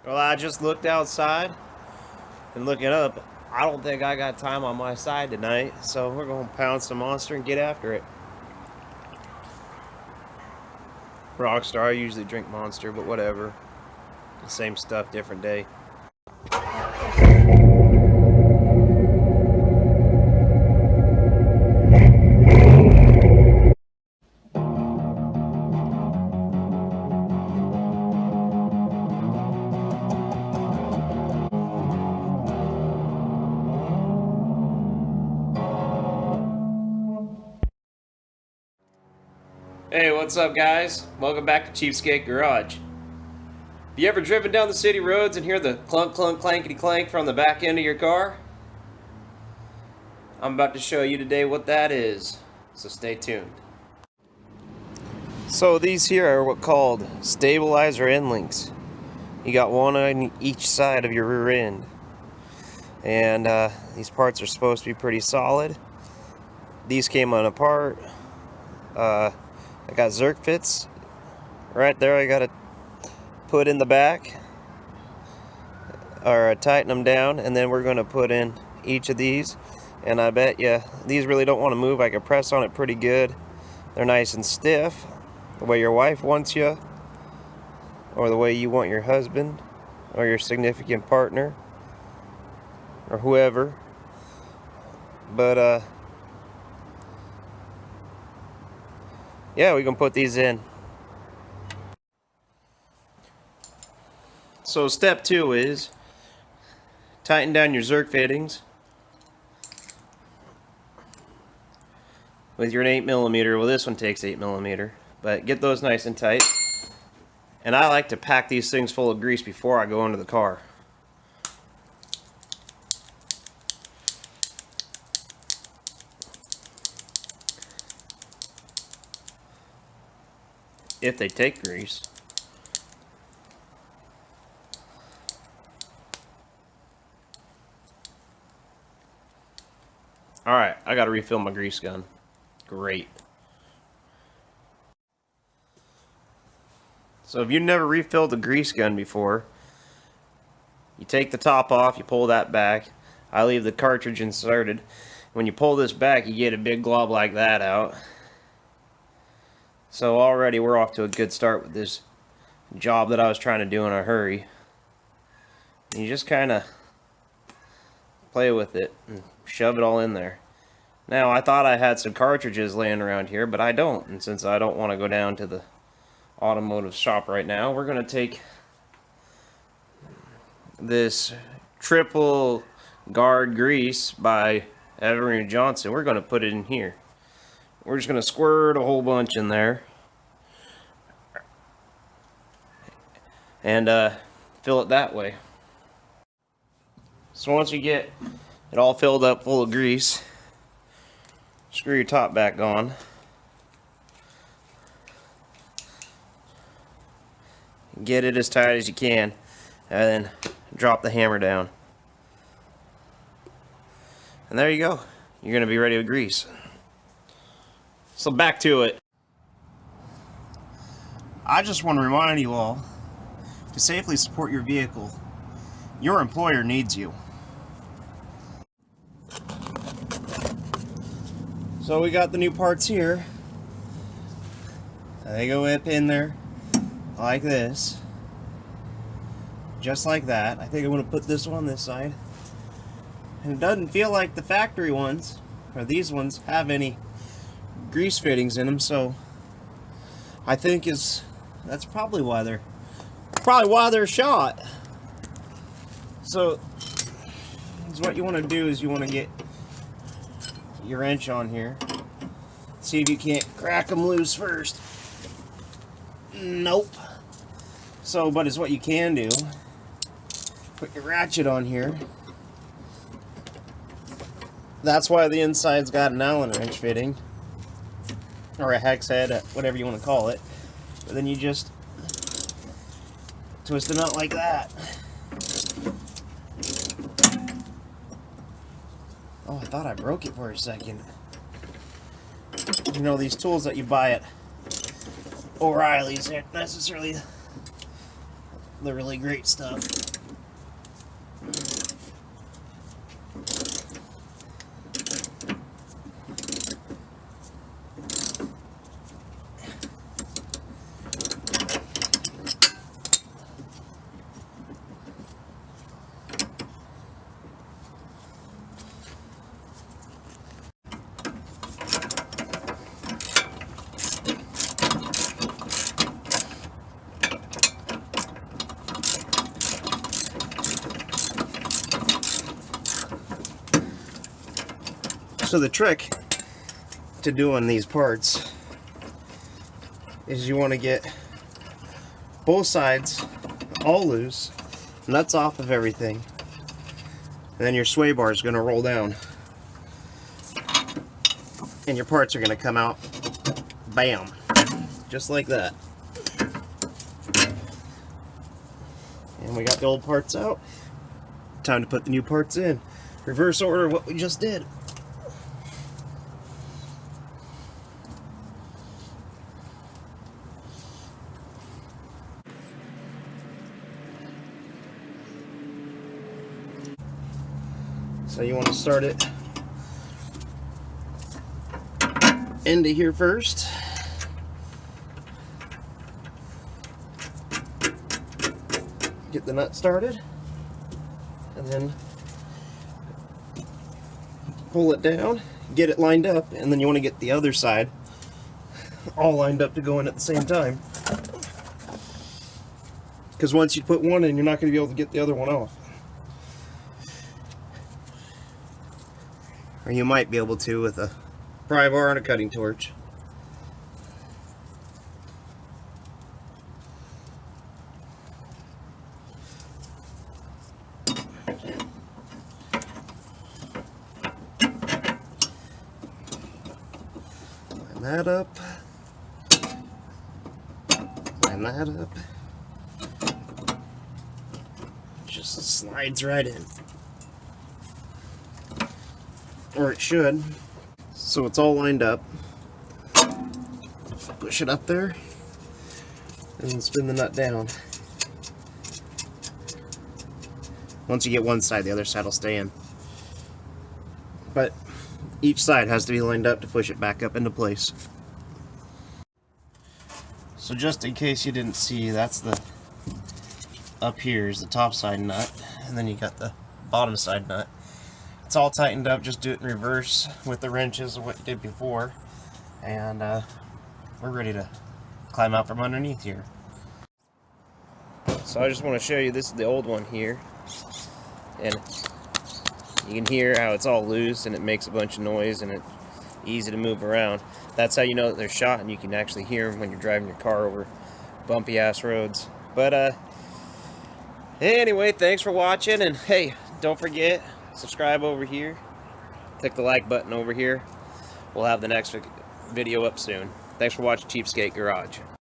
Well, I just looked outside and looking up. I don't think I got time on my side tonight, so we're going to pound some Monster and get after it. Rockstar, I usually drink Monster, but whatever. The same stuff, different day. Hey, what's up, guys? Welcome back to Cheapskate Garage. Have you ever driven down the city roads and hear the clunk, clunk, clankety clank from the back end of your car? I'm about to show you today what that is, so stay tuned. So these here are what called stabilizer end links. You got one on each side of your rear end. And these parts are supposed to be pretty solid. These came apart. I got Zerk fits right there. I gotta put in the back or tighten them down, and then we're gonna put in each of these. And I bet you these really don't want to move. I can press on it pretty good. They're nice and stiff, the way your wife wants you, or the way you want your husband or your significant partner or whoever. But yeah, we can put these in. So step 2 is tighten down your Zerk fittings with your 8mm. Well, this one takes 8mm, but get those nice and tight. And I like to pack these things full of grease before I go into the car. If they take grease. Alright, I gotta refill my grease gun. Great. So if you've never refilled the grease gun before, you take the top off, you pull that back. I leave the cartridge inserted. When you pull this back, you get a big glob like that out. So already we're off to a good start with this job that I was trying to do in a hurry. You just kind of play with it and shove it all in there. Now, I thought I had some cartridges laying around here, but I don't. And since I don't want to go down to the automotive shop right now, we're going to take this triple guard grease by Everett & Johnson. We're going to put it in here. We're just going to squirt a whole bunch in there and fill it that way. So once you get it all filled up full of grease, screw your top back on. Get it as tight as you can, and then drop the hammer down. And there you go. You're going to be ready to grease. So back to it. I just want to remind you all, to safely support your vehicle, your employer needs you. So we got the new parts here. They go up in there like this. Just like that. I think I'm going to put this one on this side. And it doesn't feel like the factory ones, or these ones, have any grease fittings in them, so I think that's probably why they're shot. So what you want to do is you want to get your wrench on here. See if you can't crack them loose first. Nope. So, but it's what you can do. Put your ratchet on here. That's why the inside's got an Allen wrench fitting, or a hex head, whatever you want to call it. But then you just twist them out like that. Oh, I thought I broke it for a second. You know, these tools that you buy at O'Reilly's aren't necessarily the really great stuff. So the trick to doing these parts is you want to get both sides all loose, nuts off of everything, and then your sway bar is going to roll down and your parts are going to come out, bam, just like that. And we got the old parts out. Time to put the new parts in. Reverse order what we just did. So you want to start it into here first. Get the nut started, and then pull it down, get it lined up, and then you want to get the other side all lined up to go in at the same time. Because once you put one in, you're not going to be able to get the other one off. Or you might be able to with a pry bar and a cutting torch. Line that up. Line that up. Just slides right in. Or it should. So it's all lined up. Push it up there and then spin the nut down. Once you get one side, the other side will stay in. But each side has to be lined up to push it back up into place. So just in case you didn't see, that's the up here is the top side nut, and then you got the bottom side nut. It's all tightened up. Just do it in reverse with the wrenches of what you did before, and we're ready to climb out from underneath here. So I just want to show you, this is the old one here, and you can hear how it's all loose and it makes a bunch of noise and it's easy to move around. That's how you know that they're shot, and you can actually hear them when you're driving your car over bumpy ass roads. But anyway, thanks for watching, and hey, don't forget, subscribe over here, click the like button over here. We'll have the next video up soon. Thanks for watching Cheapskate Garage.